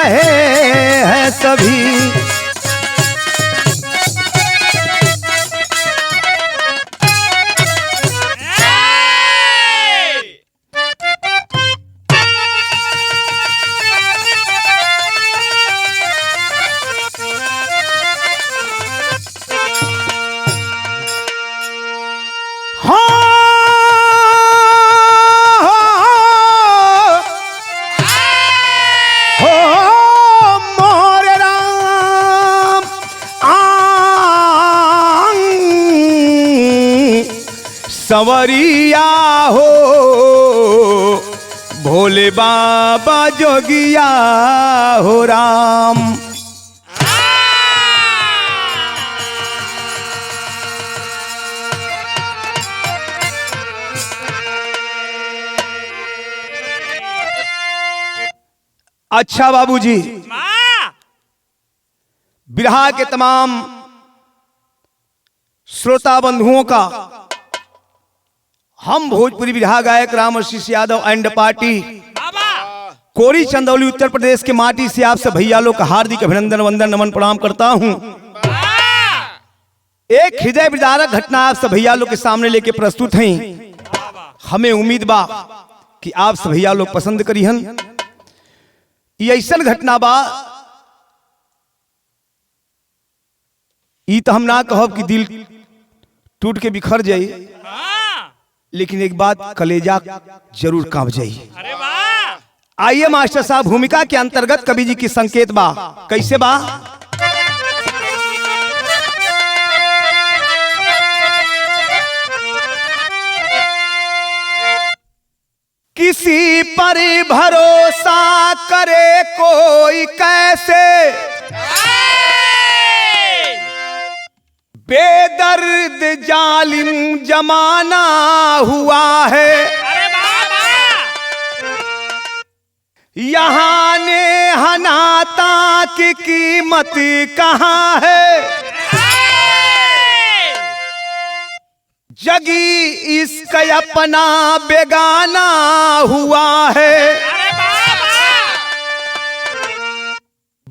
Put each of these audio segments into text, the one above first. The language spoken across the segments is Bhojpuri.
रहे हैं सभी। संवरिया हो भोले बाबा जोगिया हो राम। अच्छा बाबूजी, बिरहा के तमाम श्रोता बंधुओं का हम भोजपुरी बिरहा गायक राम आशीष यादव एंड पार्टी कोरी चंदौली उत्तर प्रदेश के माटी से आप सब भैया लोग का हार्दिक अभिनंदन वंदन नमन प्रणाम करता हूं। एक हृदय विदारक घटना आप सब भैया लोग के सामने लेके प्रस्तुत हैं। हमें उम्मीद बा कि आप सब भैया लोग पसंद करिहन। ये ऐसा घटना बा ई तो हम ना कहब कि दिल टूट के बिखर जाए, लेकिन एक बात कलेजा जरूर कांप जाई। आइए मास्टर साहब, भूमिका के अंतर्गत कवि जी की संकेत बा। कैसे बा? किसी पर भरोसा करे कोई कैसे, बेदर्द जालिम जमाना हुआ है। यहाँ ने हनाता की कीमत कहाँ है, जगी इसका अपना बेगाना हुआ है।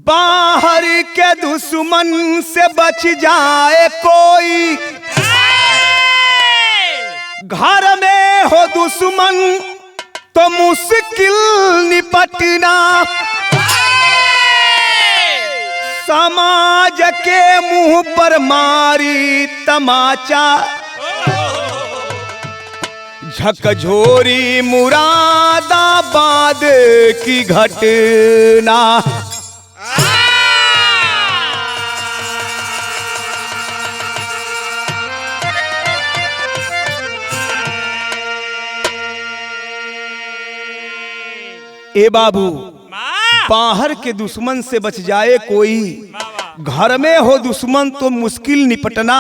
बाहर के दुश्मन से बच जाए कोई, घर में हो दुश्मन तो मुश्किल निपटना। समाज के मुंह पर मारी तमाचा, झकझोरी मुरादाबाद की घटना। ए बाबू, बाहर के दुश्मन से बच जाए कोई, घर में हो दुश्मन तो मुश्किल निपटना।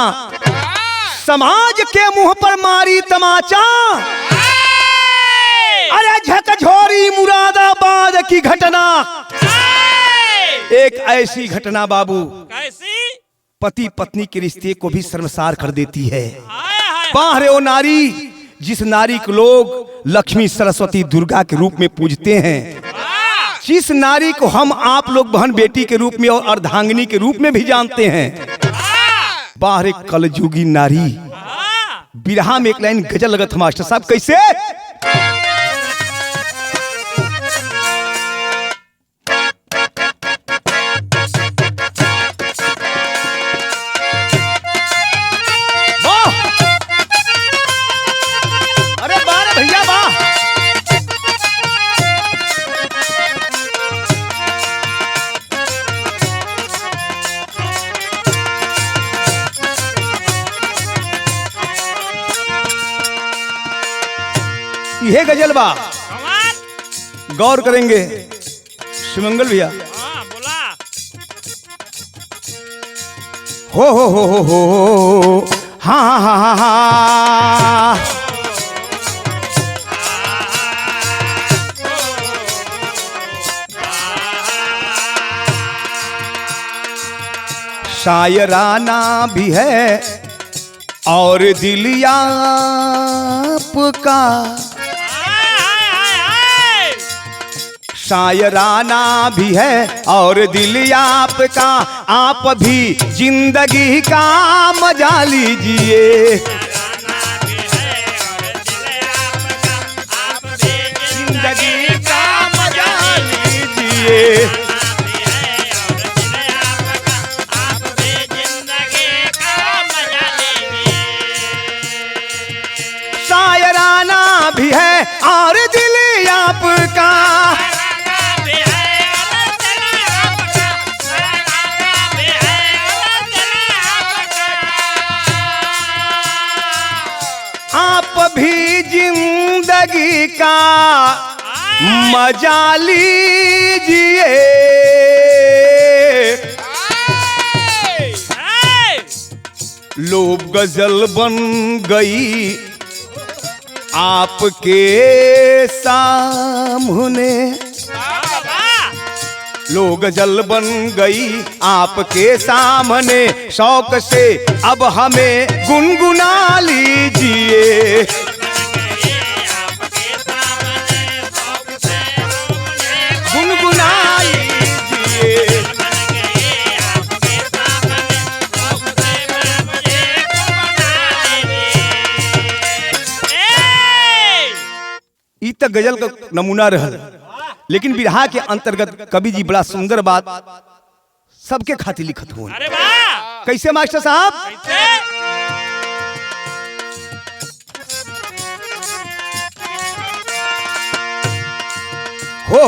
समाज के मुंह पर मारी तमाचा, अरे झकझोरी मुरादाबाद की घटना। एक ऐसी घटना बाबू, पति पत्नी के रिश्ते को भी शर्मसार कर देती है। बाहर वो नारी, जिस नारी को लोग लक्ष्मी सरस्वती दुर्गा के रूप में पूजते हैं, जिस नारी को हम आप लोग बहन बेटी के रूप में और अर्धांगिनी के रूप में भी जानते हैं, बाहर एक कलयुगी नारी। बिरहा में एक लाइन गजल लगत मास्टर साहब, कैसे? यह गजल बा, गौर करेंगे सुमंगल भैया। हो हाँ हाँ हाँ हाँ, शायराना भी है और दिल आपका, शायराना भी है और दिल आपका, आप भी जिंदगी का मजा लीजिए। जिंदगी का मजा लीजिए। शायराना भी है और दिल आपका, आप भी जिंदगी का मजा लीजिए। लोग गजल बन गई आपके सामने, लोग गजल बन गई आपके सामने, शौक से अब हमें गुनगुना लीजिए। गुनगुना लीजिए। ई तक गजल का नमूना रहल, लेकिन बिरहा के अंतर्गत कवि जी बड़ा सुंदर बात सबके खातिर लिखत हुए। अरे वाह! कैसे मास्टर साहब? हो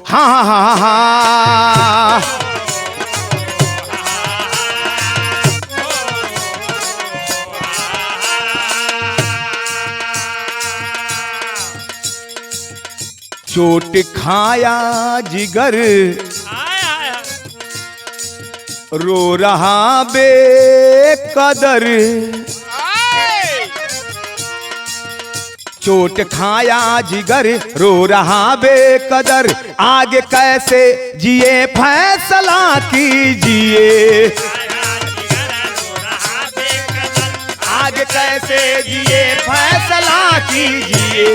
हाँ हाँ हाँ हाँ। चोट खाया जिगर रो रहा बेकदर, चोट खाया जिगर रो रहा बेकदर, आगे कैसे जिए फैसला कीजिए। आगे कैसे जिए फैसला कीजिए।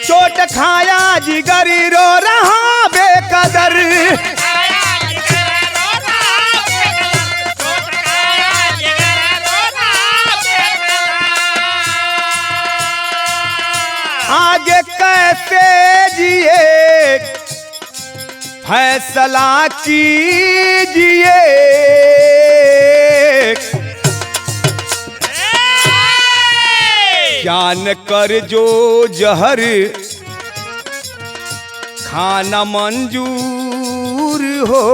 चोट खाया जिगर रो रहा बेकदर, आगे कैसे जिए फैसला कीजिए। जान कर जो जहर खाना मंजूर हो,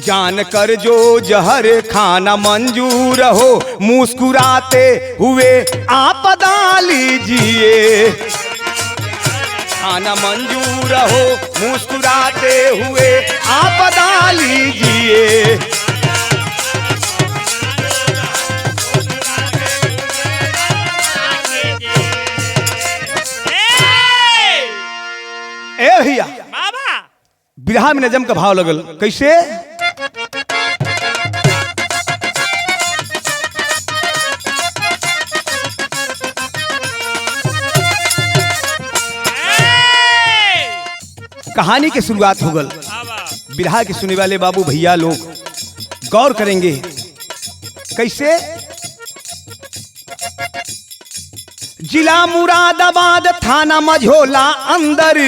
जान कर जो जहर खाना मंजूर हो, मुस्कुराते हुए आपदा लीजिए। खाना मंजूर हो, मुस्कुराते हुए आपदा लीजिए। ए भैया बिरहा में नजम का भाव लगल कैसे? कहानी की शुरुआत हो गल। बिरहा के सुनने वाले बाबू भैया लोग गौर करेंगे कैसे? जिला मुरादाबाद थाना मझोला अंदर,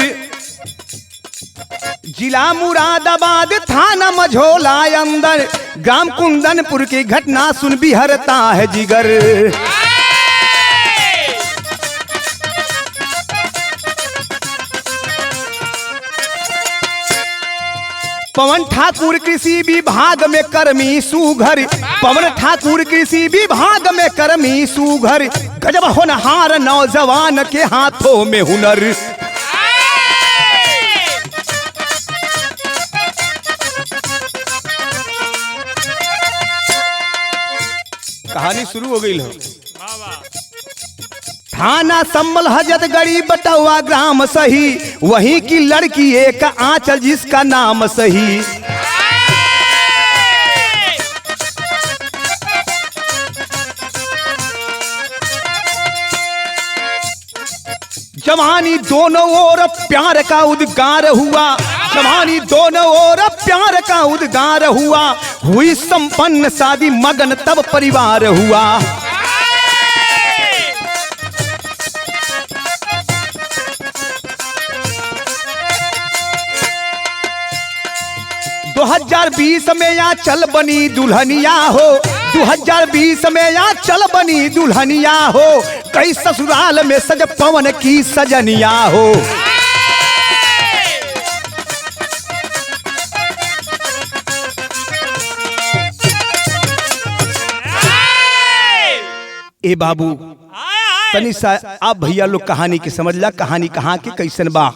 जिला मुरादाबाद थाना मझोला अंदर, ग्राम कुंदनपुर की घटना सुन बिहरता है जिगर। पवन ठाकुर कृषि विभाग में कर्मी सुघर, पवन ठाकुर कृषि विभाग में कर्मी सुघर, गजब होनहार नौजवान के हाथों में हुनर। कहानी शुरू हो गई है। थाना संबल हजरतगढ़ी बटुआ ग्राम सही, वहीं की लड़की एक आंचल जिसका नाम सही। जवानी दोनों ओर प्यार का उद्गार हुआ, जवानी दोनों ओर प्यार का उद्गार हुआ, हुई संपन्न शादी मगन तब परिवार हुआ। दो 2020 में या चल बनी दुल्हनिया हो, 2020 में या चल बनी दुल्हनिया हो, कई ससुराल में सज पवन की सजनिया हो। ए बाबू तनी सा आप भैया लोग कहानी की समझ ला, कहानी कहाँ की कैसन बा।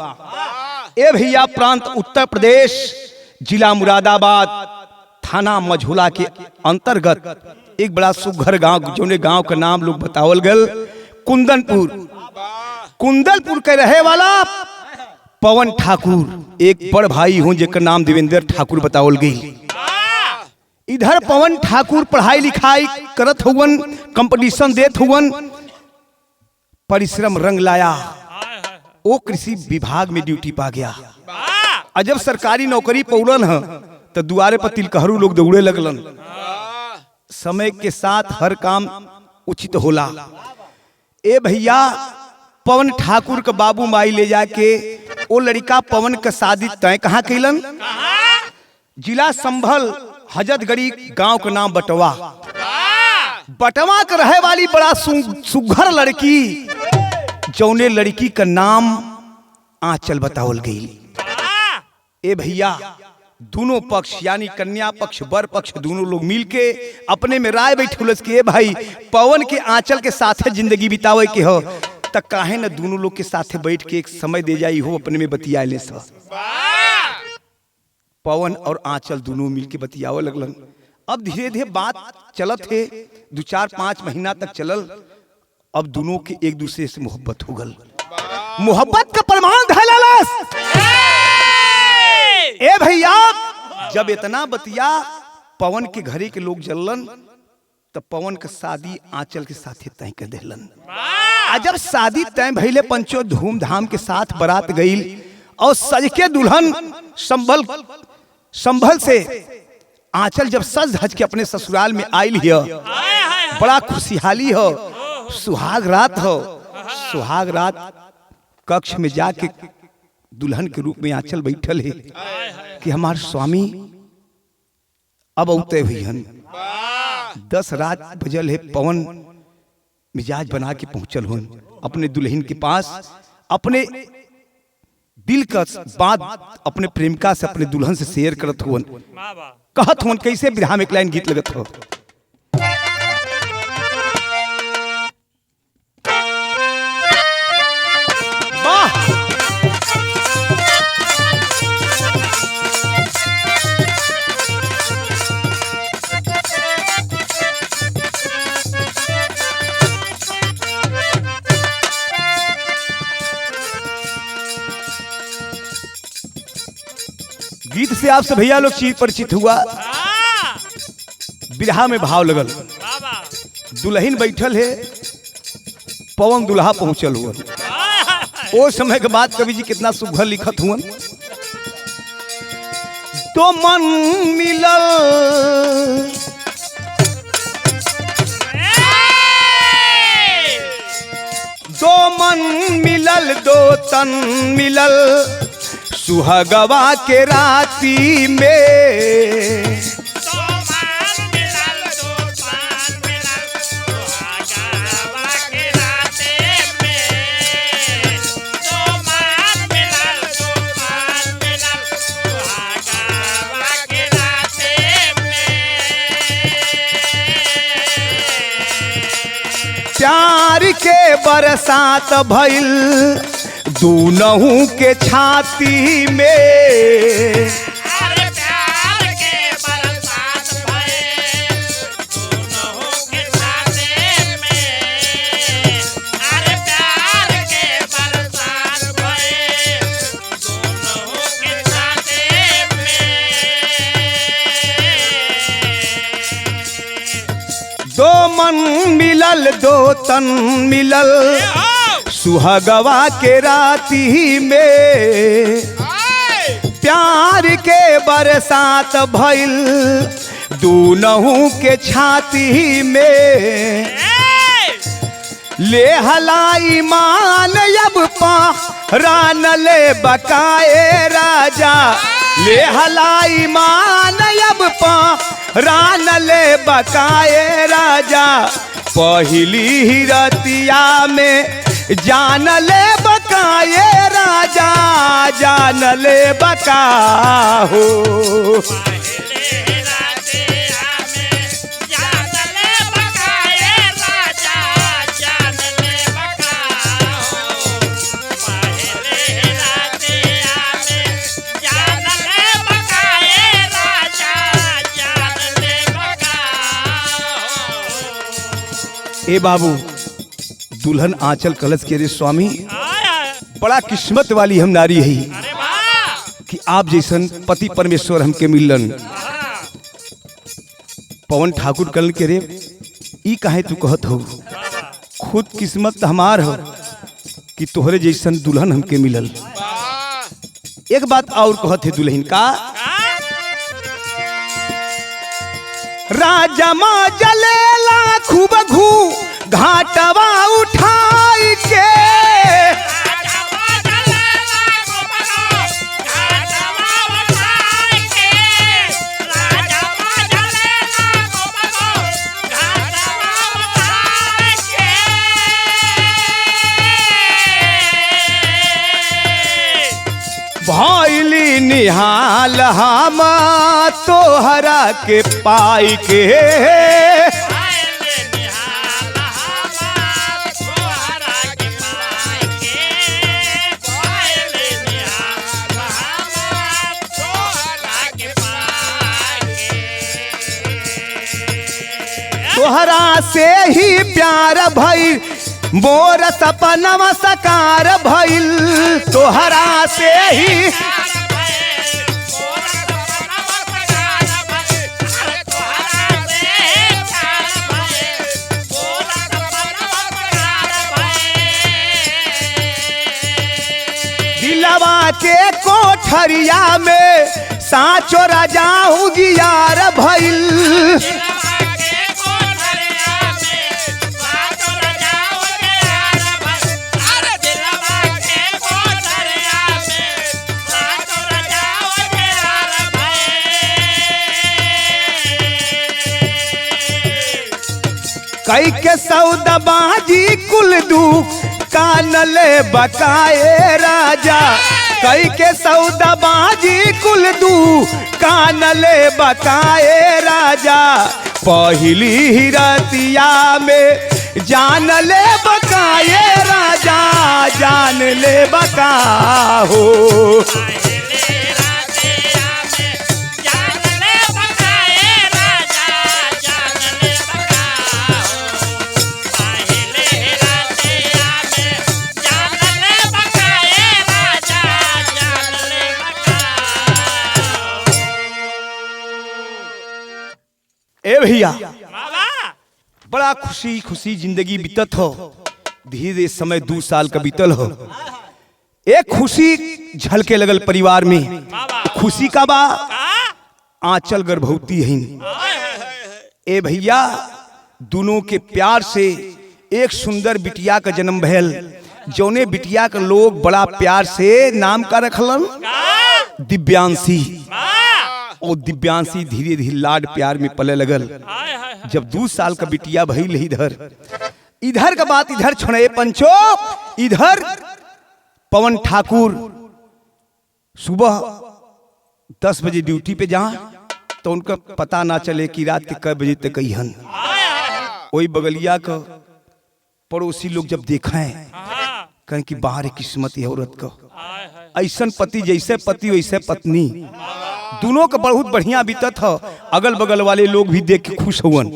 ए भैया प्रांत उत्तर प्रदेश, जिला मुरादाबाद, थाना मझौला के अंतर्गत एक बड़ा सुघर गांव, जोने गांव का नाम लोग बतावल गल कुंदनपुर। कुंदनपुर के रहे वाला पवन ठाकुर एक बड़ भाई हूं जेकर नाम देवेंद्र ठाकुर बतावल गई। इधर पवन ठाकुर पढ़ाई लिखाई करत हुवन, कंपटीशन देत हुवन, परिश्रम रंग लाया, वो कृषि विभाग में ड्यूटी पा गया। जब सरकारी नौकरी पौलन है तो दुआरे पर तिलकहरू लोग दौड़े लगलन। समय के साथ हर काम उचित होला। ए भैया पवन ठाकुर के बाबू माई ले जाके वो लड़का पवन का शादी तय कहाँ कैलन? जिला संभल हजरतगढ़ी गांव का नाम बटवा। बटवा का रहे वाली बड़ा सुघर लड़की, जौने लड़की का नाम आंचल बतावल गई। ए भैया दोनों पक्ष यानी कन्या पक्ष वर पक्ष दोनों लोग मिलके अपने में राय बैठुलस कि ए भाई पवन के आंचल के साथे जिंदगी बितावे के हो, त काहे न दोनों लोग के साथे बैठ के एक समय दे जाई हो, अपने में बतिया ले। पवन और आंचल दोनों मिलके बतियावे लगलन। अब धीरे धीरे बात चलत है, 2-4-5 महीना तक चलल। अब दोनों के एक दूसरे से मोहब्बत हो गल। मोहब्बत का प्रमाण धैलस। ए भैया जब इतना बतिया पवन के घरे के लोग जलन, तब पवन का शादी आंचल के साथ तय कर देलन। जब शादी तय भइले, पंचो धूमधाम के साथ बारात गई और सज के दुल्हन संभल से आंचल जब सज धज के अपने ससुराल में आयल हिय, बड़ा खुशहाली हो, सुहाग रात हो। सुहाग रात कक्ष में जाके दुल्हन के रूप में आंचल बैठल है कि हमार स्वामी अब औते हुई हन। 10 रात बजल है, पवन मिजाज बना के पहुंचल हुन अपने दुल्हन के पास, अपने दिल का बात अपने प्रेमिका से, अपने दुल्हन से शेयर करत हुन। कहत हुन कैसे, बिरहा में एक लाइन गीत लगत हो। गीत से आप सब भैया लोग चीज परिचित हुआ। बिरहा में भाव लगल, दुल्हन बैठल है, पवन दुल्हा पहुंचल हुआ। वो समय के बाद कवि जी कितना सुघर लिखत हुआ। तो मन मिलल दो मन मिलल, दो तन मिलल, सुहागवा के राती में। प्यार के बरसात भइल दूनहु के छाती में। अरे प्यार के बरसात भइल दूनहु के छाती में। अरे प्यार के बरसात भइल दूनहु के छाती में। दो मन मिलल, दो तन मिलल, सुहागवा के राती में प्यार के बरसात भइल दूनहु के छाती में ले हलाई मान अब पहरान ले बकाए राजा ले हलाई मान अब पहरान ले बकाए राजा पहली ही रतिया में जान ले बकाए राजा जान ले बका हो ए बाबू दुल्हन आंचल कलश के रे स्वामी बड़ा किस्मत वाली हम नारी है कि आप जैसन पति परमेश्वर हमके मिलन। पवन ठाकुर कल के रे ई काहे तू कहत हो खुद किस्मत हमार हो कि तोहरे जैसन दुल्हन हमके मिलल। एक बात और कहत है दुल्हन का राजा माँ जलेला खूब घू घाटवा उठाई के भइली निहाल हम तोहरा के पाई के तोहरा से ही प्यार भइल मोर सपनवा साकार भइल तोहरा से ही दिलवा के कोठरिया में साचो राजा हूँ गियार भइल कई के सौदाबाजी कुल दू कान ले बकाए राजा कई के सौदाबाजी कुल दू कान ले बकाए राजा पहली ही रतिया में जान ले बकाए राजा जान ले बका हो ए भैया बड़ा खुशी खुशी जिंदगी बीतत हो धीरे समय 2 साल का बीतल हो एक खुशी झलके लगल परिवार में खुशी का बा आंचल गर्भवती है ए भैया दोनों के प्यार से एक सुंदर बिटिया का जन्म भयल जौने बिटिया का लोग बड़ा प्यार से नाम का रखलन दिव्यांशी और दिव्यांशी धीरे धीरे लाड प्यार में पले लगल जब 2 साल का बिटिया भइल इधर का बात इधर छोड़े पंचो इधर पवन ठाकुर सुबह 10 बजे ड्यूटी पे जा तो उनका पता ना चले कि रात के कई बजे तक आई हन वही बगलिया का पड़ोसी लोग जब देखा है कहें कि बाहर किस्मत है औरत का ऐसन पति जैसे पति वैसे पत्नी दोनों का बहुत बढ़िया बीतत हो अगल बगल वाले लोग भी देख के खुश हुवन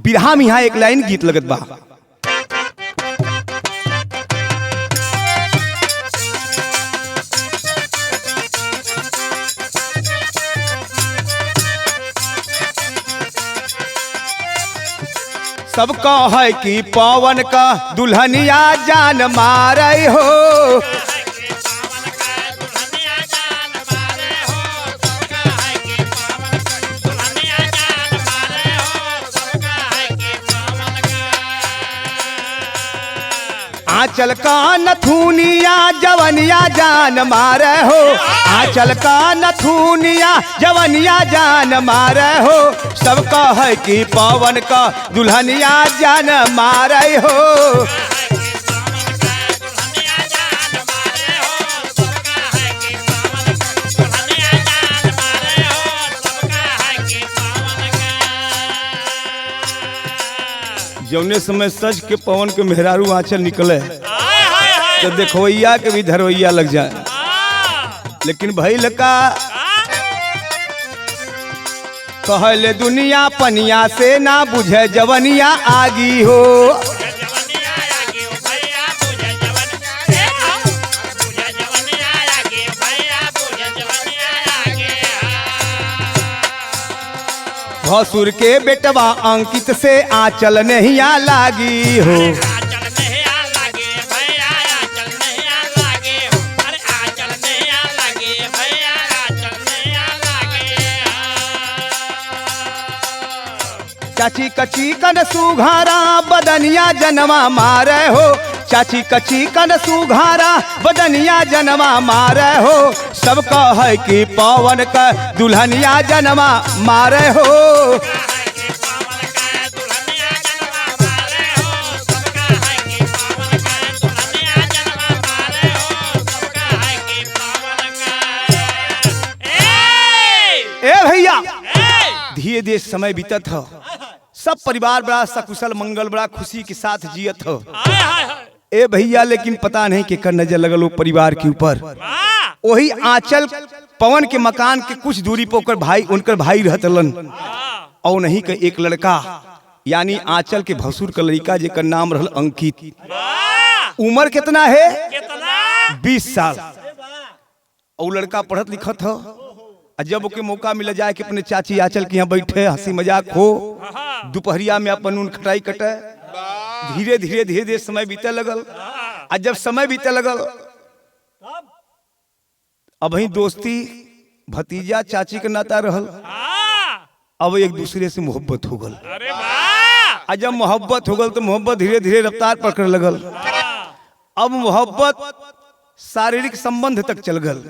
बिरहा में यहाँ एक लाइन गीत लगत बा सबका है कि पवन का दुल्हनिया जान मारे हो। आंचल का नथुनिया जवनिया जान मारे हो। आंचल का नथुनिया जवनिया जान मारे हो। सबका है कि पवन का दुल्हनिया जान मारे हो। जौने समय सज के पवन के मेहरारू आंचल निकले तो देखवैया के भी धरवैया लग जाए। लेकिन भइल का कहले दुनिया पनिया से ना बुझे जवनिया आगी हो। भसुर के बेटवा अंकित से आंचल नहीं आ लागी हो। चाची कची कन सुघारा बदनिया जनवा मारे हो। चाची कची कन सुघारा बदनिया जनवा मारे हो। सबका है कि पवन का दुल्हनिया जनवा मारे हो। ए भैया धीरे धीरे समय बीतत हो। सब परिवार बड़ा सकुशल मंगल बड़ा खुशी के साथ जियत हो। ए भैया लेकिन पता नहीं कि कर नजर लगल वो परिवार के ऊपर। वही आंचल पवन के मकान के कुछ दूरी पर उनकर भाई रहतलन। और नहीं का एक लड़का यानी आंचल के भसुर का लड़का जेकर नाम रहल अंकित। उम्र कितना है? 20 साल। और लड़का पढ़त लिखत हो। जब ओके मौका मिल जाए कि अपने चाची आंचल के यहाँ बैठे हंसी मजाक हो, दोपहरिया में अपन नून खटाई कटे। धीरे धीरे धीरे धीरे समय बीते लगल। जब समय बीते लगल अब ही दोस्ती भतीजा चाची के नाता रहल। अब एक दूसरे से मोहब्बत हो गल। जब मोहब्बत हो गल तो मोहब्बत धीरे धीरे रफ्तार पकड़ लगल। अब मोहब्बत शारीरिक संबंध तक चल गल।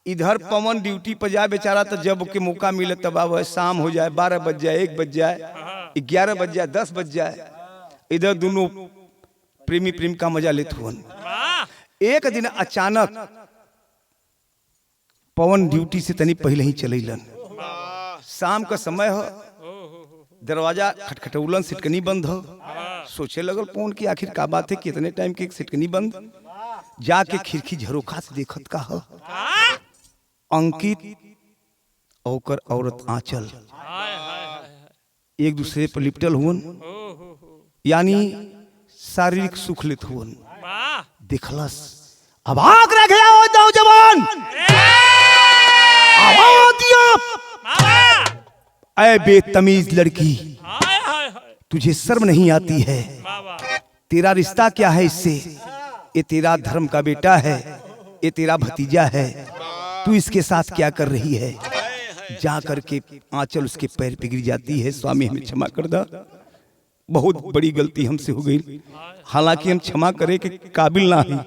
इधर पवन ड्यूटी पर जाए बेचारा तो जब के मौका मिले तब अब शाम हो जाए, 12 बज जाए, 1 बज जाए, 11 बज जाए, 10 बज जाए। इधर दोनों प्रेमी प्रेम का मजा लेते हुए एक दिन अचानक पवन ड्यूटी से तनी पहले ही चलेलन। शाम का समय हो, दरवाजा खटखटौलन, सिटकनी बंद हो। सोचे लगल पवन की आखिर का बात है, कितने टाइम की सिटकनी बंद। जाके खिड़की झरोखा से देखत का हो, अंकित और औरत आंचल एक दूसरे पर लिपटल हुन, यानी शारीरिक सुख लेत हुन। देखलस अब आग रखे आओ जवान, आवाज दिया। ऐ बेतमीज लड़की, तुझे शर्म नहीं आती है? तेरा रिश्ता क्या है इससे? ये तेरा धर्म का बेटा है, ये तेरा भतीजा है। तू इसके साथ क्या कर रही है? जा करके आंचल उसके पैर पे गिर जाती है। स्वामी हमें क्षमा कर दा, बहुत बड़ी गलती हमसे हो गई। हालांकि हम क्षमा करे के काबिल ना ही।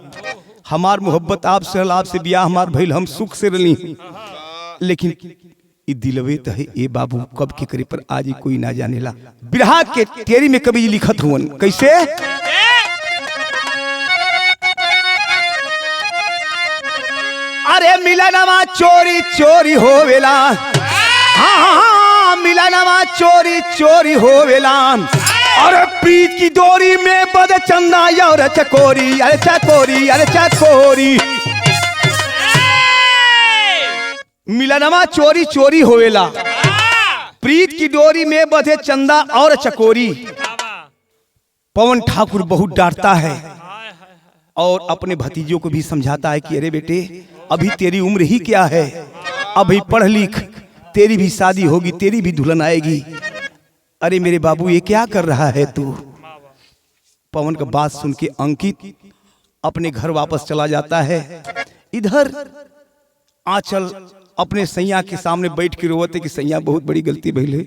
हमार मोहब्बत आपसे, आपसे ब्याह हमार भइल, हम सुख से रली। लेकिन ये दिलवे तो है ए बाबू, कब के करे पर आज ही कोई ना जानेला। बिरहा के तेरी में कभी लिखत हुवन कैसे? अरे मिलनवा चोरी चोरी होवेला, हाँ मिलनवा चोरी चोरी होवेला। अरे प्रीत की डोरी में बद चंदा और चकोरी, अरे चकोरी, अरे चकोरी। मिलनवा चोरी चोरी होवेला, प्रीत की डोरी में बधे चंदा और चकोरी। पवन ठाकुर बहुत डांटता है और अपने भतीजों को भी समझाता है कि अरे बेटे अभी तेरी उम्र ही क्या है, अभी पढ़ लिख, तेरी भी शादी होगी, तेरी भी दुल्हन आएगी। अरे मेरे बाबू ये क्या कर रहा है तू। पवन का बात सुन के अंकित अपने घर वापस चला जाता है। इधर आंचल अपने सैया के सामने बैठ के रोवते कि सैया बहुत बड़ी गलती भइले,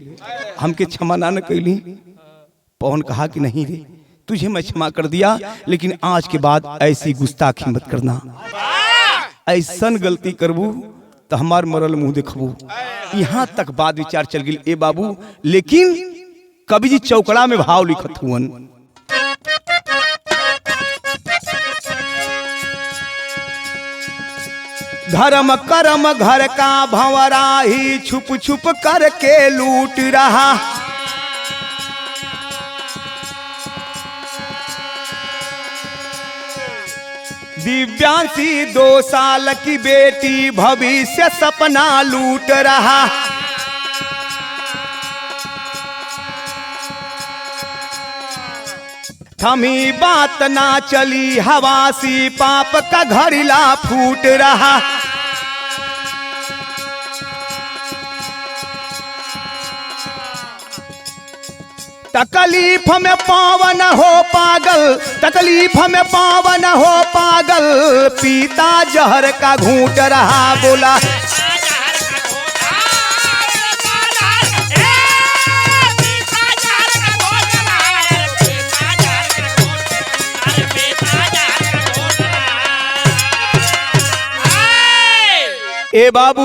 हमके क्षमा ना कैली। पवन कहा कि नहीं रे, तुझे मैं क्षमा कर दिया, लेकिन आज के बाद ऐसी गुस्ताखी मत करना। ऐसन गलती करबू तो हमार मरल मुंह देखबू। यहाँ तक बात विचार चल गई ए बाबू। लेकिन कवि जी चौकड़ा में भाव लिखत हुअन। धर्म कर्म घर का भंवरा ही छुप छुप करके लूट रहा। दिव्यांशी 2 साल की बेटी भविष्य सपना लूट रहा। थमी बात ना चली हवासी पाप का घड़िला फूट रहा। तकलीफ में पावन हो पागल, तकलीफ में पावन हो पागल, पीता जहर का घूंट रहा। बोला ए बाबू,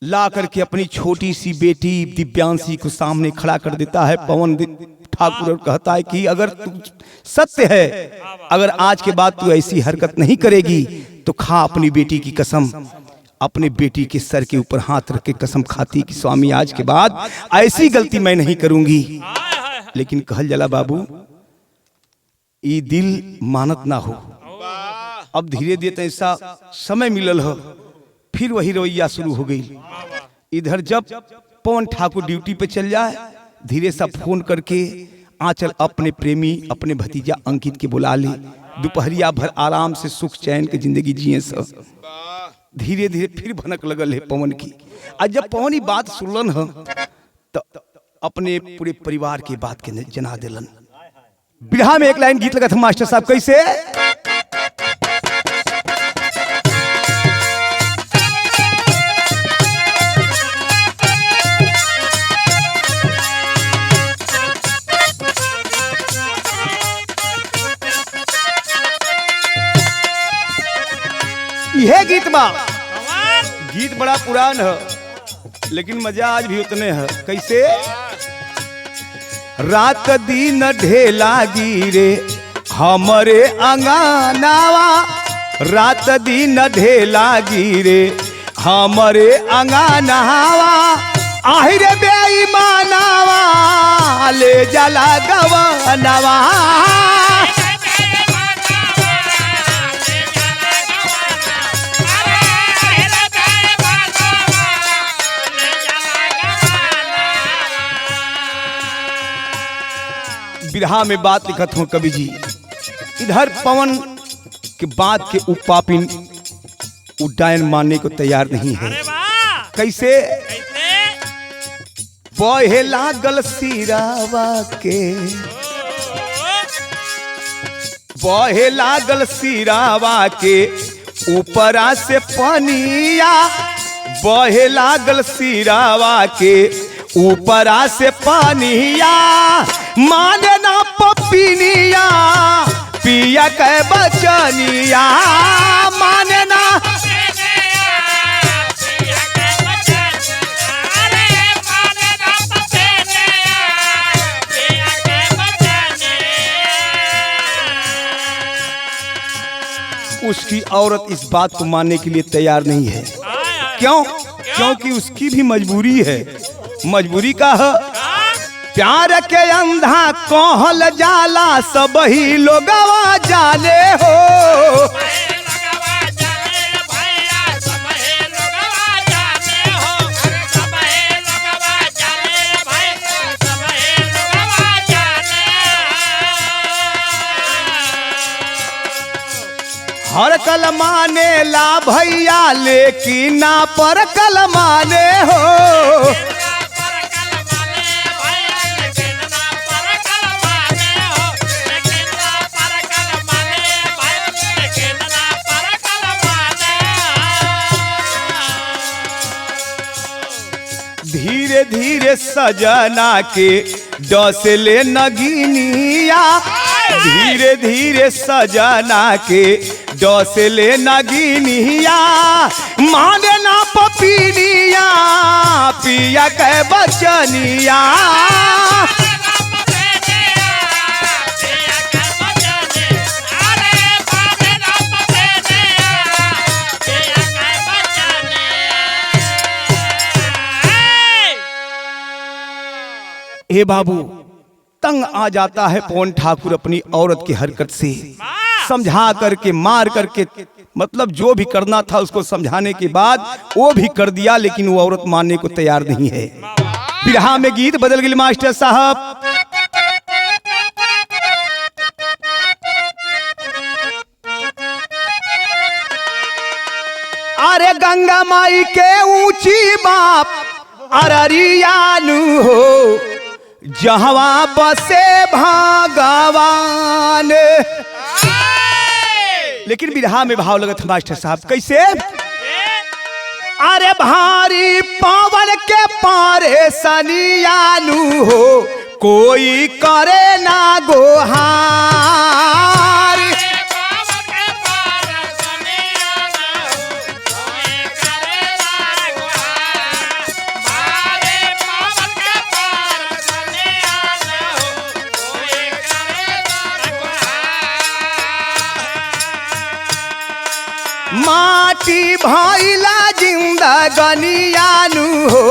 ला करके अपनी छोटी सी बेटी दिव्यांशी को सामने खड़ा कर देता है पवन ठाकुर और कहता है कि अगर तू सत्य है, अगर आज के बाद तू ऐसी हरकत नहीं करेगी तो खा अपनी बेटी की कसम। अपने बेटी के सर के ऊपर हाथ रख के कसम खाती कि स्वामी आज के बाद ऐसी गलती मैं नहीं करूंगी। लेकिन कहल जला बाबू, ये दिल मानत ना हो। अब धीरे धीरे ऐसा समय मिलल हो, फिर वही रवैया शुरू हो गई। इधर जब पवन ठाकुर ड्यूटी पे चल जाए, धीरे सा फोन करके आंचल अपने प्रेमी अपने भतीजा अंकित के बुला ली। दोपहरिया भर आराम से सुख चैन के जिंदगी जिए सब। धीरे धीरे फिर भनक लगल है पवन की। आज जब पवन ही बात सुनलन है तो अपने पूरे परिवार की बात के जना दिलन। बिरहा में एक लाइन गीत लगा था मास्टर साहब, कैसे यह गीत बा। गीत बड़ा पुरान है लेकिन मजा आज भी उतने है। कैसे रात दिन ढेला गिरे हमरे अंगनावा, रात दिन ढेला गिरे हमरे अंगनावा, आहिरे बेईमानावा ले जला गवनवा। बिरहा में बात लिखत हूं कवि जी। इधर पवन के बात के उपापिन उड्डयन मानने को तैयार नहीं है। कैसे बहे लागल सिरावा के, बहे लागल सिरावा के ऊपरा से पनिया, बहे लागल सिरावा के ऊपरा से पनिया, माने ना पपिनिया पिया के बचनिया, माने ना उसकी औरत इस बात को मानने के लिए तैयार नहीं है। क्यों? क्योंकि उसकी भी मजबूरी है। मजबूरी का है प्यार के अंधा कहल जाला सब ही लोगवा जाने हो, हर कल माने ला भैया लेकिन ना पर कल माने हो, धीरे धीरे सजना के डसले नगिनिया, धीरे धीरे सजना के डसले नगिनिया, माने ना पपीनिया पिया के बचनिया। हे बाबू, तंग आ जाता है पवन ठाकुर अपनी औरत की हरकत से। समझा करके मार करके मतलब जो भी करना था उसको समझाने के बाद वो भी कर दिया, लेकिन वो औरत मानने को तैयार नहीं है। बिरहा में गीत बदल गई मास्टर साहब। अरे गंगा माई के ऊंची बाप अररियानु हो, जहवा बसे भगवान। लेकिन बिरहा में भाव लगत मास्टर साहब कैसे? अरे भारी पावन के पारे सनियानु हो, कोई करे ना गोहार। माटी भइला जिंदगनियानु हो,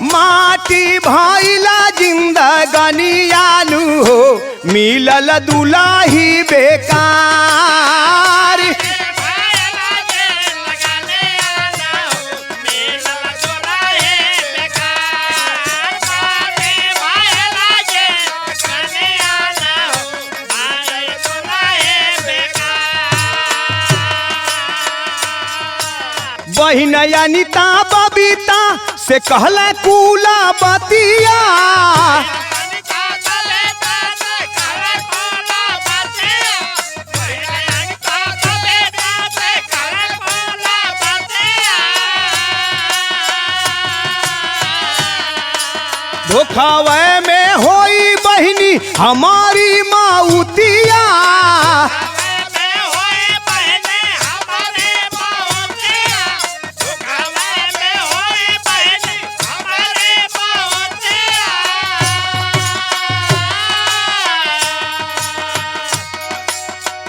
माटी भइला जिंदगनियानु हो, मिलल दुलाही बेकार। बहिन अनिता बबीता से कहला कूला बतिया, धोखावे में होई बहिनी हमारी माउतिया।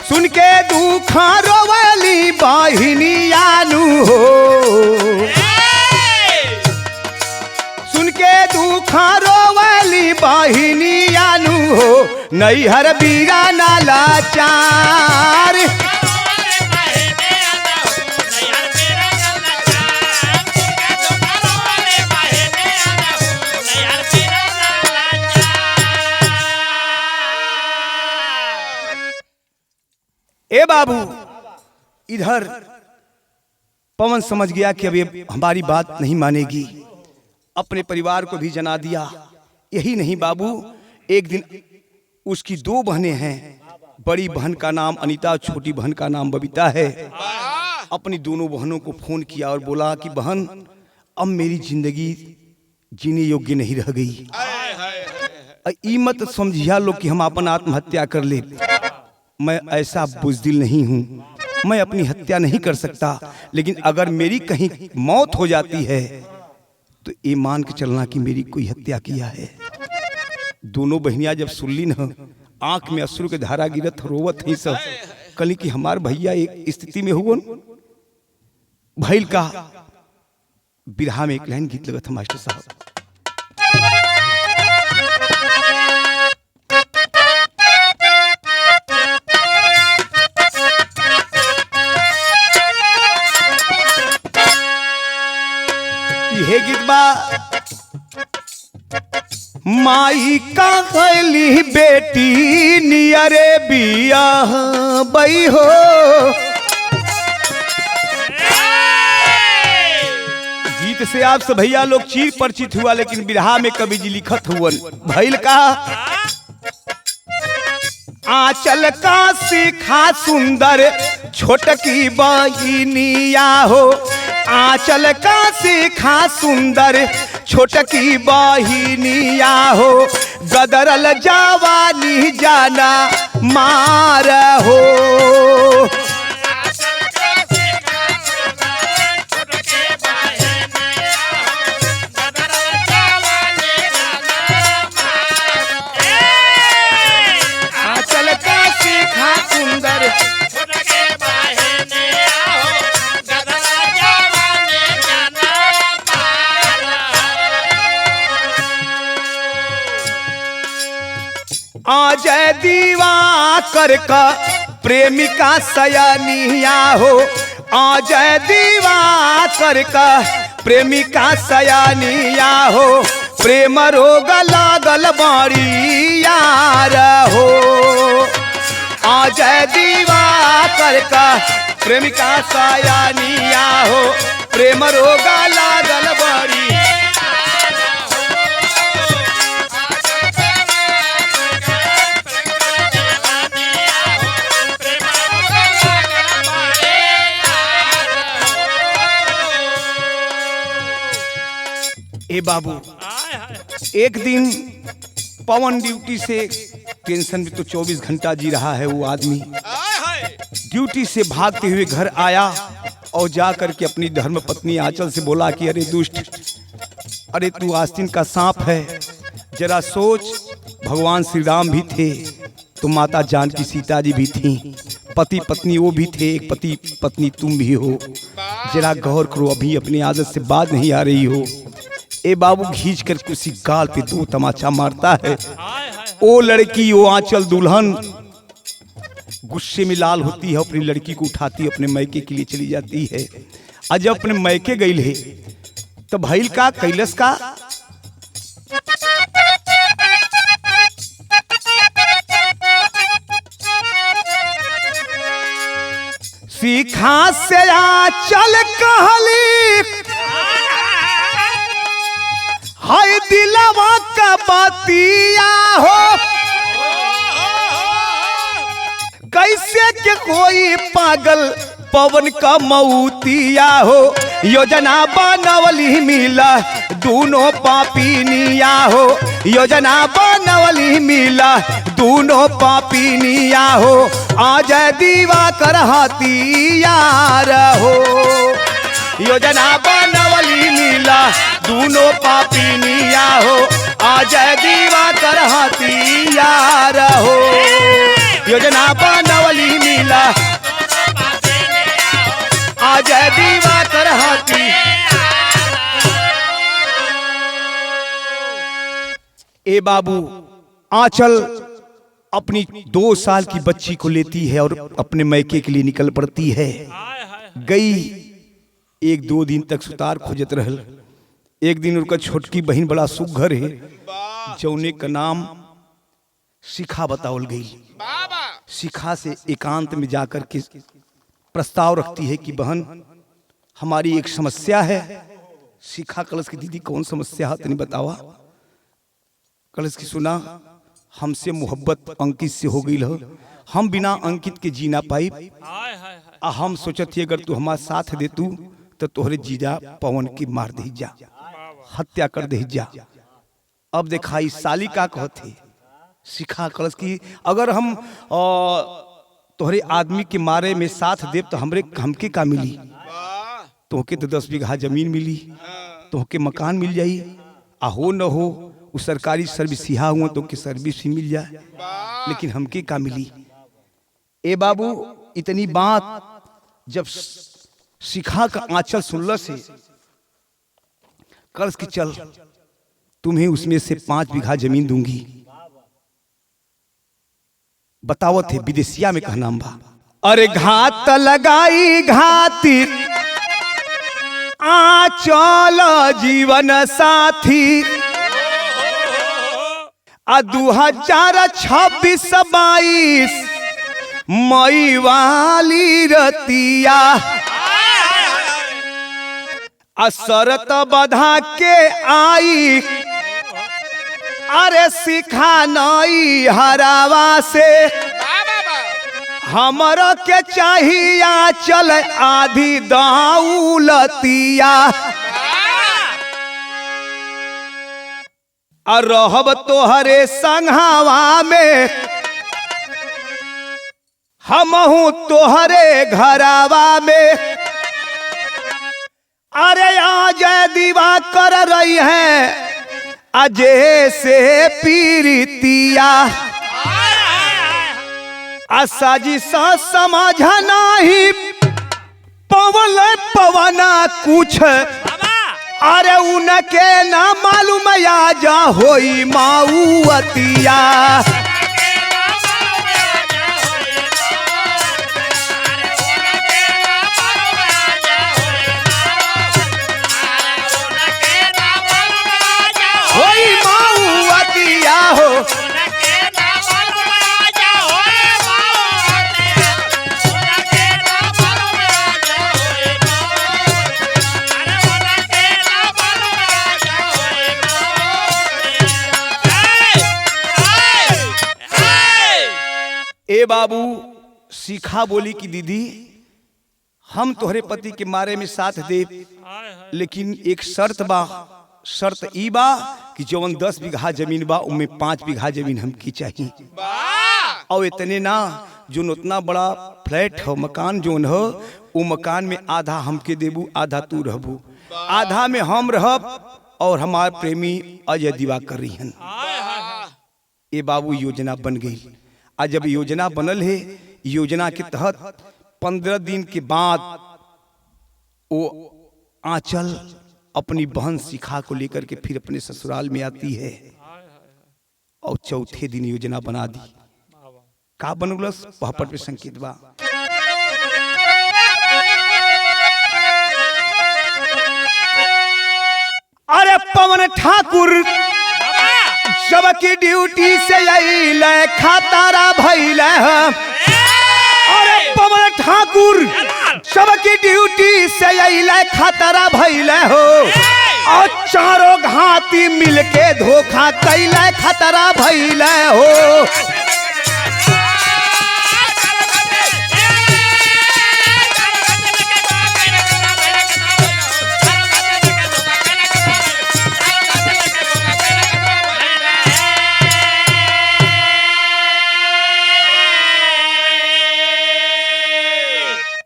सुन के दुख रोवली बहिनियानु हो, सुन के दुख रोवली बहिनियानु हो, नैहर बीरा ना लाचार। ए बाबू, इधर पवन समझ गया कि अब ये हमारी बात नहीं मानेगी, अपने परिवार को भी जना दिया। यही नहीं बाबू, एक दिन उसकी दो बहनें हैं, बड़ी बहन का नाम अनीता, छोटी बहन का नाम बबीता है। अपनी दोनों बहनों को फोन किया और बोला कि बहन, अब मेरी जिंदगी जीने योग्य नहीं रह गई। ई मत समझिया लो कि हम अपन आत्महत्या कर ले। मैं ऐसा बुज़दिल नहीं हूँ, मैं अपनी हत्या नहीं कर सकता, लेकिन अगर मेरी कहीं मौत हो जाती है तो ये मान के चलना कि मेरी कोई हत्या किया है। दोनों बहनियां जब सुन ली न, आंख में अश्रु के धारा गिरत रोवत ही सब कली कि हमार भैया एक स्थिति में हुआ। भैल का बिरहा में एक लाइन गीत लगा था मास्टर साहब। हे गीत बा, माई का गली बेटी नियरे बिया बई हो, गीत से आप सब भैया लोग चीर परिचित हुआ, लेकिन बिरहा में कवि जी लिखत हुआ भैल का आंचल का सिखा सुंदर छोटकी बहिनिया हो, आंचल का सीखा सुंदर छोटकी बहिनिया हो, गदरल जवानी जाना मार हो। आंचल का सीखा सुंदर अजय दिवाकर का प्रेमिका सयानिया हो, अजय दिवाकर का प्रेमिका सयानिया हो, प्रेम रोग लागल बड़ी यार हो। अजय दिवाकर का प्रेमिका सयानिया हो, प्रेम रोग लागल बड़ी। ए बाबू, एक दिन पवन ड्यूटी से टेंशन में तो 24 घंटा जी रहा है वो आदमी। ड्यूटी से भागते हुए घर आया और जाकर के अपनी धर्म पत्नी आंचल से बोला कि अरे दुष्ट, अरे तू आस्तीन का सांप है, जरा सोच, भगवान श्री राम भी थे तो माता जानकी सीता जी भी थी, पति पत्नी वो भी थे, एक पति पत्नी तुम भी हो, जरा गौर करो, अभी अपनी आदत से बात नहीं आ रही हो। ए बाबू खींच कर किसी गाल पे 2 तमाचा मारता है। ओ लड़की, वो आंचल दुल्हन गुस्से में लाल होती है, अपनी लड़की को उठाती है, अपने मैके के लिए चली जाती है। आज जब अपने मैके गई है तो भैल का कैलस का सीखा से आंचल कहली हाय दिलवा का बतिया हो, कैसे के कोई पागल पवन का मऊतिया हो, योजना बनवली मिला दोनों पापीनिया हो, योजना बनवली मिला दोनों पापीनिया हो, अजय दिवाकर हथियार हो, योजना बनवली मिला दोनों पापीनिया हो, अजय दिवाकर हथियार हो, योजना बनवली मिला अजय दिवाकर हथियार। ए बाबू, आंचल अपनी 2 साल की बच्ची को लेती है और अपने मैके के लिए निकल पड़ती है। गई 1-2 दिन तक सुतार खोजत रहल। एक दिन उनका छोटकी बहन बड़ा सुघर है, जौने का नाम शिखा बतावल गई। शिखा से एकांत में जाकर के प्रस्ताव रखती है कि बहन हमारी एक समस्या है। शिखा कलश की दीदी कौन समस्या है तनी बतावा। कलश की सुना, हमसे मोहब्बत अंकित से हो गई है, हम बिना अंकित के जीना पाई। हम सोचत थी अगर तू हमारा साथ दे तू तो तोहरे जीजा पवन की मार दे जा, हत्या कर दे जा। अब देखा इस साली का कहते शिखा कलश की, अगर हम तोहरे आदमी के मारे में साथ देव तो हमके का मिली? तोहके तो 10 बीघा जमीन मिली, तोहके मकान मिल जाई, आ हो न हो उस सरकारी सर्विस सिहा हुआ तो के सर्विस ही मिल जाए, लेकिन हमके का मिली? ए बाबू, इतनी बात जब शिखा का आंचल सुनल से कर्ज की चल तुम्हें उसमें से 5 बीघा जमीन दूंगी। बतावत है विदेशिया में कहना बा, अरे घात लगाई घाती आंचल जीवन साथी 2026-22 मई वाली रतिया शरत बधा के आई, अरे शिखा नई हरावा से हमारा के चाहिया चल आधी दौलतिया और रहब तोहरे संघावा में हमहू तोहरे घरावा में। अरे आज दीवा कर रही है अजय से पीरितिया साजिश समझ नहीं पवना कुछ अरे उनके ना मालूम आजा होई माऊतिया। होई माऊतिया हो ए बाबू शिखा बोली कि दीदी हम तोहरे पति के मारे में साथ दे, लेकिन एक शर्त बा। शर्त ई बा कि जवन 10 बीघा जमीन बा उनमें 5 बीघा जमीन हमकी चाहिए। और इतने ना जो उतना बड़ा फ्लैट हो मकान जोन हो वो मकान में आधा हमके देबू आधा तू रहबू, आधा में हम रहब और हमारे प्रेमी अजय दिवाकर रही हन। ये बाबू योजना बन गई। आज जब योजना बनल है, योजना के तहत 15 दिन के बाद वो आंचल अपनी बहन शिखा को लेकर के फिर अपने ससुराल में आती है और चौथे दिन योजना बना दी। का बनगलस पहपट पे संकेत बा। अरे पवन ठाकुर सबकी ड्यूटी से अइल खतरा भइल। अरे पवन ठाकुर सबकी ड्यूटी से अइल खतरा भइल हो और चारों घाती मिलके धोखा कैल खतरा भइल हो।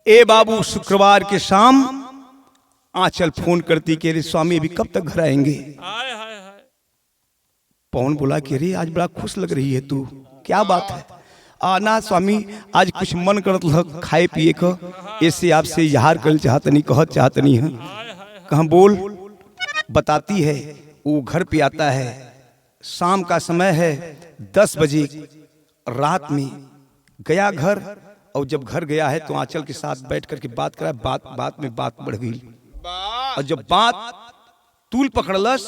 ए बाबू शुक्रवार के शाम आंचल फोन करती कि अरे स्वामी अभी कब तक घर आएंगे। पवन बोला कि अरे आज बड़ा खुश लग रही है तू, क्या बात है। ना स्वामी आज कुछ मन करत खाए पिए का, ऐसे आपसे इजहार कर चाहतनी कहत चाहतनी है। कहाँ बोल। बताती है। वो घर पे आता है, शाम का समय है 10 बजे रात में गया घर। और जब घर गया है तो आंचल के साथ बैठ करके बात करा। बात में बात बढ़ गई और जब बात तूल पकड़लस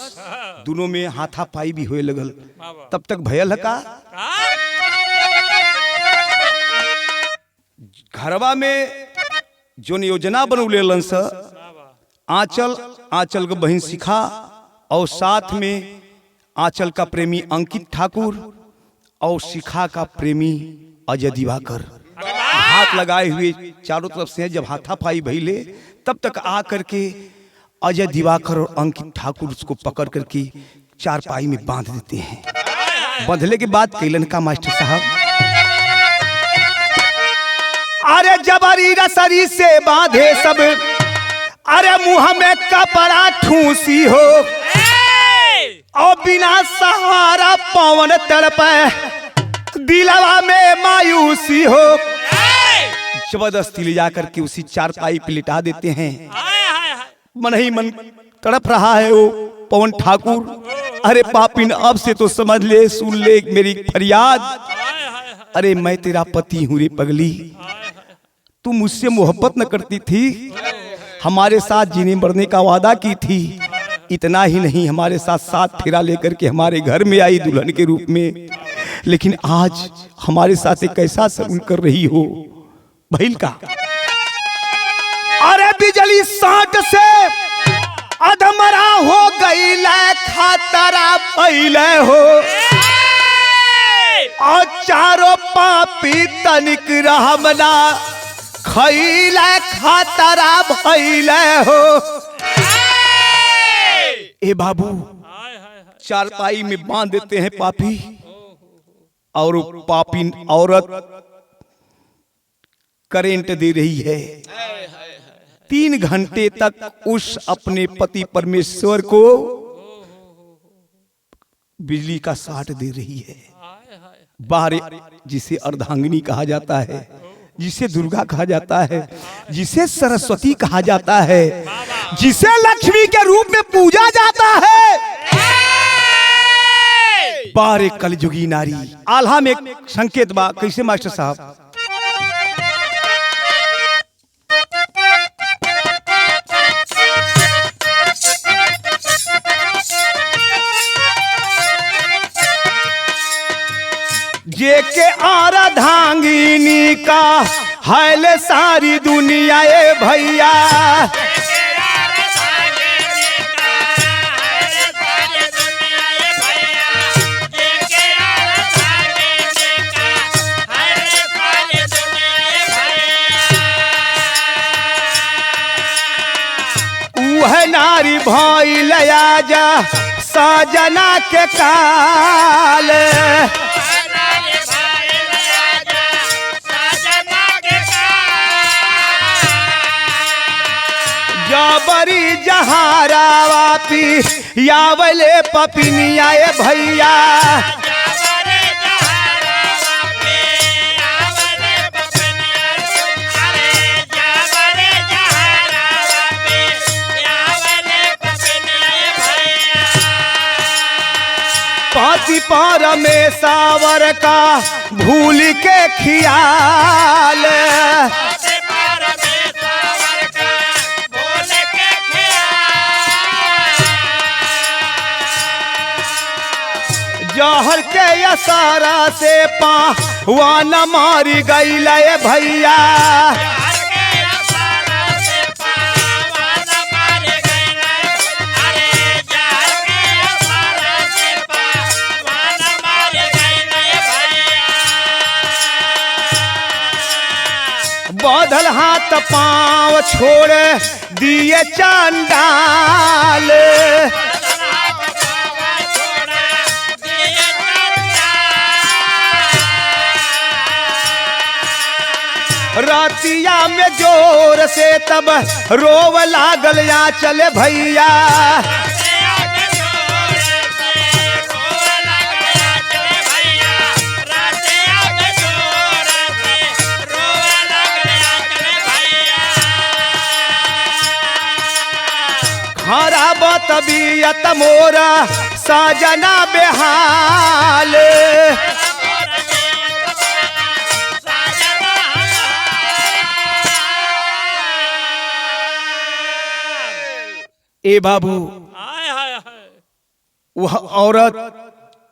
दोनों में हाथापाई भी होए लगल। तब तक भयल है का घरवा में जो योजना बनौले स आंचल का बहन शिखा और साथ में आंचल का प्रेमी अंकित ठाकुर और शिखा का प्रेमी अजय दिवाकर हाथ लगाए हुए चारों तरफ से। जब हाथापाई भइले तब तक आ करके अजय दिवाकर और अंकित ठाकुर उसको पकड़ करके चारपाई में बांध देते हैं। बांधने के बाद कैलन का मास्टर साहब अरे जबरी रसरी से बांधे सब। अरे मुंह में कपड़ा ठूसी हो और बिना सहारा पवन तड़पे दिलवा में मायूसी हो। जबरदस्ती ले जाकर के उसी चारपाई पे लिटा देते हैं। मन ही मन तड़प रहा है वो पवन ठाकुर। अरे पापिन अब से तो समझ ले, सुन ले मेरी फरियाद। अरे मैं तेरा पति हूँ रे पगली, तू मुझसे मोहब्बत न करती थी, हमारे साथ जीने मरने का वादा की थी। इतना ही नहीं हमारे साथ 7 फेरा लेकर के हमारे घर में आई दुल्हन के रूप में, लेकिन आज हमारे साथ एक कैसा सलूक कर रही हो भइल का। अरे बिजली साट से अधमरा हो गई खतरा भइल हो। और चारों पापी तनिक रहमना खैले खतरा भैले हो। ए बाबू चारपाई में बांध देते हैं पापी और पापी औरत करेंट दे रही है। 3 घंटे तक उस अपने पति परमेश्वर को बिजली का साट दे रही है। बाहर जिसे अर्धांगिनी कहा जाता है, जिसे दुर्गा कहा जाता है, जिसे सरस्वती कहा जाता है, जिसे लक्ष्मी के रूप में पूजा जाता है, बारे कलयुगी नारी। आल्हा में एक संकेत बा, कैसे मास्टर साहब? जे के आराधांगिनी का हाल सारी दुनिया ए भैया, वह नारी भइल आजा सजना के काल, जबरी जहारावा पी यावले पपिनिया ए भैया, पति परमेश्वर का भूल के खियाल, जहर के असरा से पावन मारी गईल ए भैया, बधल हाथ पांव छोड़ दिए चंडाल, रातिया में जोर से तब रोव लागल या चले भैया, खराब तबीयत मोरा सजना बेहाल, ए बाबू वह औरत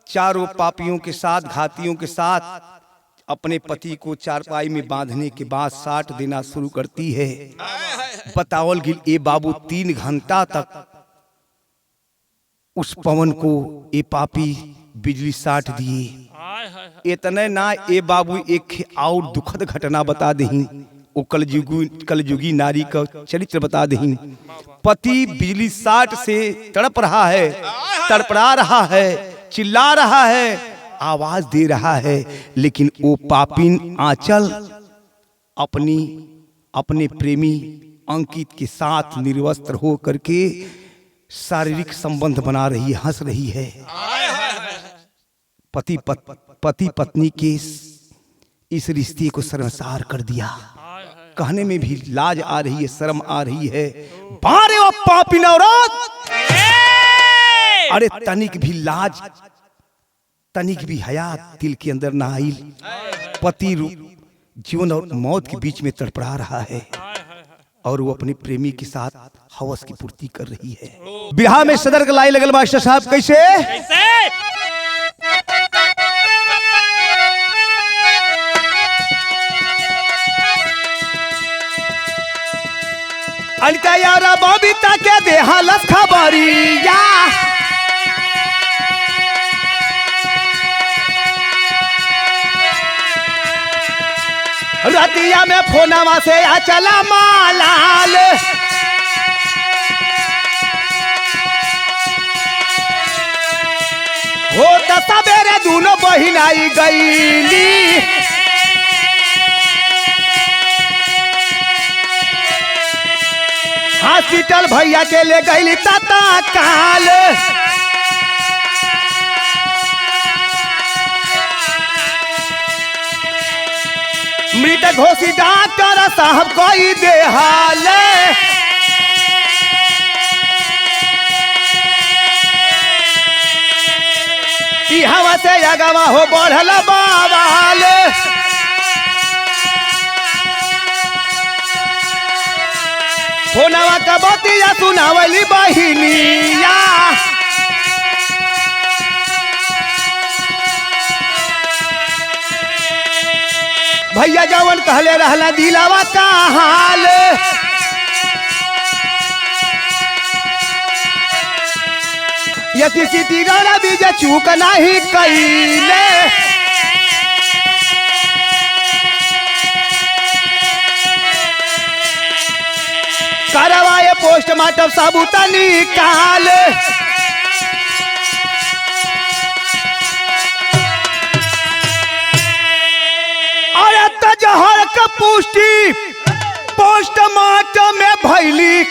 चारों पापियों के साथ, घातियों के साथ अपने पति को चारपाई में बांधने के बाद साट देना शुरू करती है। बतावल गिल ए बाबू 3 घंटा तक उस पवन को ए पापी बिजली साट दिए। इतने ना ए बाबू एक और दुखद घटना बता दही, वो कलयुगी नारी का चरित्र बता दही। पति बिजली साट से तड़प रहा है, तड़पड़ा रहा है, चिल्ला रहा है, आवाज दे रहा है, लेकिन वो पापिन आंचल अपने प्रेमी अंकित के साथ निर्वस्त्र हो करके शारीरिक संबंध बना रही है, हंस रही है। पति पत्नी के इस रिश्ते को शर्मसार कर दिया। कहने में भी लाज आ रही है, शर्म आ रही है। बारे ओ पापिन औरत, अरे तनिक भी लाज, तनिक भी हया दिल के अंदर ना आई। पति जीवन और मौत के बीच में तड़पड़ा रहा है और वो अपने प्रेमी के साथ हवस की पूर्ति कर रही है। बिहार में सदर का लाई लगल मास्टर साहब, कैसे? अनिता यारा बबीता के दे हालत खबरिया, रतिया में फोनवा से आ चला मालाल, हो त सवेरे दोनों बहिन आई गईली, हॉस्पिटल भैया के ले गईली तता काल। मृत घोषी डॉक्टर साहब कोई देहाल, हवा से अगवा हो बढ़ल बाबाल, फोनवा का बतिया सुनावली बहिनिया, भैया जवन कहले रहला दिलावा का हाल, यदि सीटी गाना बीजे चूक नहीं कैले, करवाए पोस्टमार्टम सबूत निकाल, अरे तजहर का पुष्टि पोस्टमार्टम में भैली,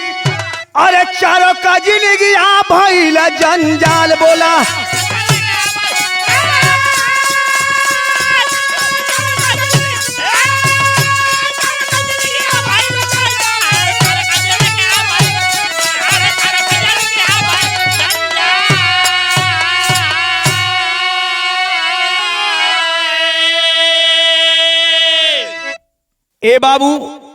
अरे चारों का जिंदगी आ भैला जंजाल। बोला ए बाबू,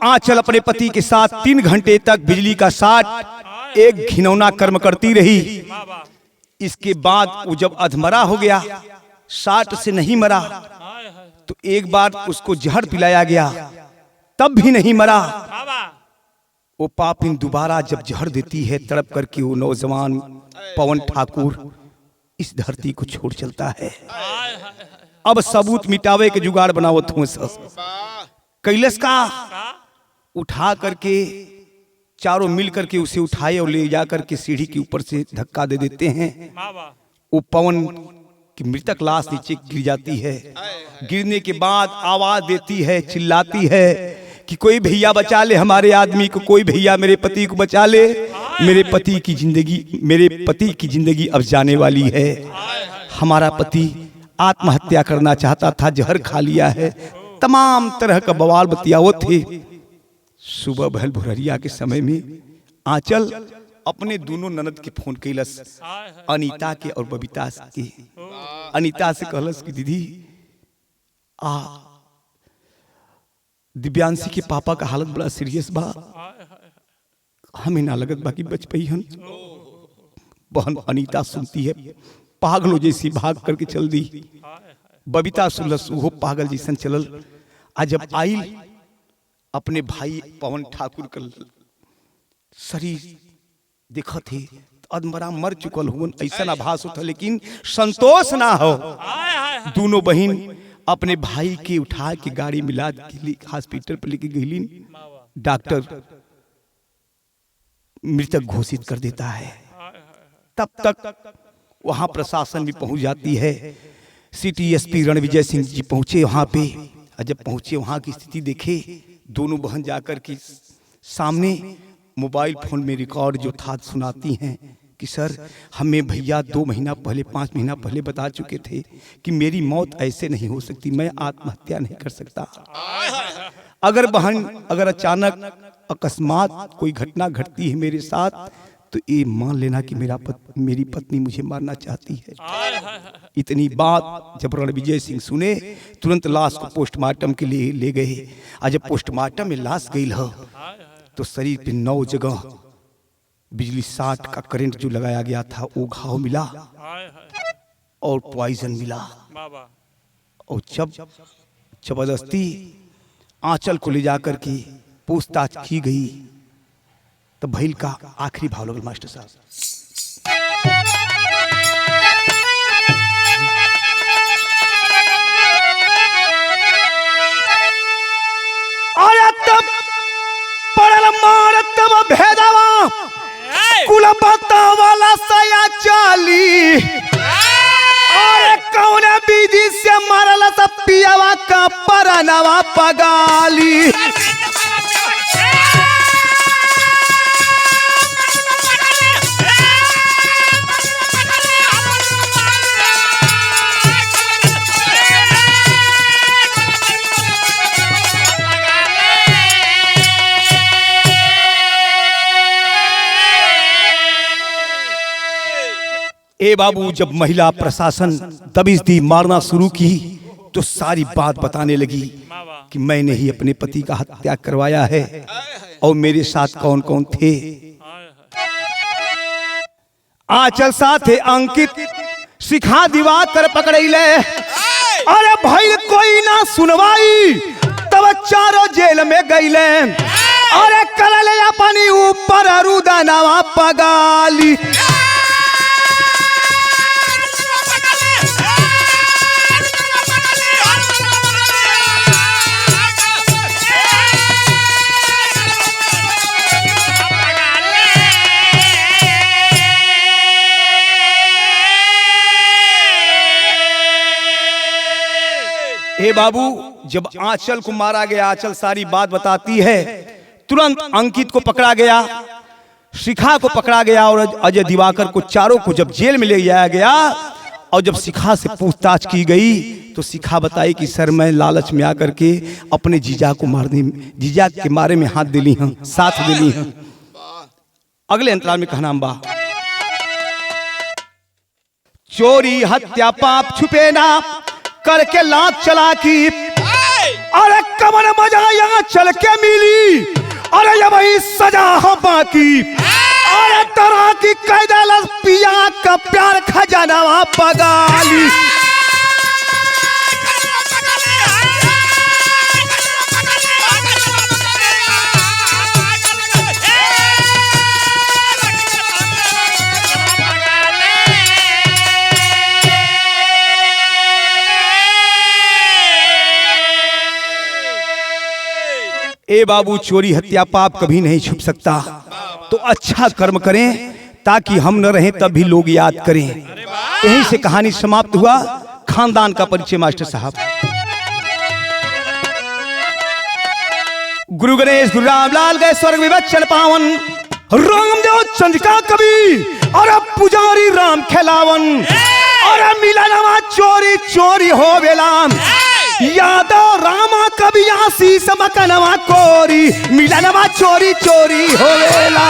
आंचल अपने पति के साथ 3 घंटे तक बिजली का साथ एक घिनौना कर्म करती रही। इसके बाद वो जब अधमरा हो गया, 60 से नहीं मरा, तो एक बार उसको जहर पिलाया गया, तब भी नहीं मरा। वो पापिन दोबारा जब जहर देती है, तड़प करके वो नौजवान पवन ठाकुर इस धरती को छोड़ चलता है। अब सबूत मिटावे के जुगाड़ बनाओ तुम कैलस का, उठा करके चारों मिल करके उसे उठाए और ले जा करके सीढ़ी के ऊपर से धक्का दे देते हैं। वो पवन की मृतक लाश नीचे गिर जाती है। गिरने के बाद आवाज देती है, चिल्लाती है कि कोई भैया बचा ले हमारे आदमी को, कोई भैया मेरे पति को बचा ले, मेरे पति की जिंदगी अब जाने वाली है। हमारा पति आत्महत्या करना चाहता था, जहर खा लिया है। तमाम तरह का बवाल बतियावो थे। सुबह भल भुररिया के समय में आंचल अपने दोनों ननद के फोन कैलस, अनीता के और बबीता के। अनीता से कहलस कि दीदी दिव्यांशी के पापा का हालत बड़ा सीरियस बा, हमें ना लगत बाकी बच पई हन। बहन अनीता सुनती है, पागलों जैसी भाग करके चल दी। बबीता सुनलस, वो पागल जैसन चलल। आज जब आई अपने भाई पवन ठाकुर का शरीर देखा थे, अधमरा मर चुकल हुन ऐसा आभास होता, लेकिन संतोष ना हो। दोनों बहन अपने भाई के उठा के गाड़ी मिला हॉस्पिटल पर लेके गईली। डॉक्टर मृतक घोषित कर देता है। तब तक वहां प्रशासन भी पहुंच जाती है। सिटी एसपी रणविजय सिंह जी पहुंचे वहां पे। जब पहुंचे वहां की स्थिति देखे, दोनों बहन जाकर के सामने मोबाइल फोन में रिकॉर्ड जो था सुनाती हैं कि सर हमें भैया 2 महीना पहले 5 महीना पहले बता चुके थे कि मेरी मौत ऐसे नहीं हो सकती, मैं आत्महत्या नहीं कर सकता। अगर अचानक अकस्मात कोई घटना घटती है मेरे साथ, तो ये मान लेना कि मेरी पत्नी मुझे मारना चाहती है। इतनी बात जब रणविजय सिंह सुने, तुरंत लाश को पोस्टमार्टम के लिए ले गए। और जब पोस्टमार्टम में लाश गई हो, तो शरीर पे 9 जगह बिजली शॉट का करंट जो लगाया गया था वो घाव मिला और पॉइजन मिला। और जब जबरदस्ती आंचल को ले जाकर के पूछताछ की गई, तो भैल का आखिरी भाव लगल मास्टर साहब। कुलपता वाला सया चाली अरे कौन बीजी से मारला सब पियावा का परनवा पगाली। ए बाबू, जब महिला प्रशासन दबिश दी, मारना शुरू की तो सारी बात बताने लगी कि मैंने ही अपने पति का हत्या करवाया है और मेरे साथ कौन कौन थे। आंचल साथ है अंकित, शिखा दिवाकर पकड़ैले। अरे भाई कोई ना सुनवाई, तब चारों जेल में गईले। अरे करले अपनी ऊपर रुदनवा पगाली। हे बाबू, जब आंचल को मारा गया, आंचल सारी बात बताती है। तुरंत अंकित को पकड़ा गया, शिखा को पकड़ा गया और अजय दिवाकर को, चारों को जब जेल में ले जाया गया और जब शिखा से पूछताछ की गई तो शिखा बताई कि सर मैं लालच में आकर के अपने जीजा को मारने, जीजा के मारे में हाथ दिली हूं, साथ दिली हूं। अगले अंतराल में कहना बा, चोरी हत्या पाप छुपे ना करके लाख चला की। अरे कमर मजा यहाँ चल के मिली, अरे ये वही सजा हो बाकी। अरे तरह की कैदा पिया का प्यार खजाना पगाली। ए बाबू, चोरी हत्या पाप कभी नहीं छुप सकता, तो अच्छा कर्म करें ताकि हम न रहें तब भी लोग याद करें। यहीं से कहानी समाप्त हुआ। खानदान का परिचय मास्टर साहब। गुरु गणेश गुरु रामलाल गए स्वर्ग में बच्चन पावन, रामदेव चंद्रिका कवि और पुजारी राम खेलावन। और मिलनवा चोरी चोरी हो बेलाम, यादव रामा कभी आशीष मकनवा कोरी। मिलनवा चोरी चोरी होवेला।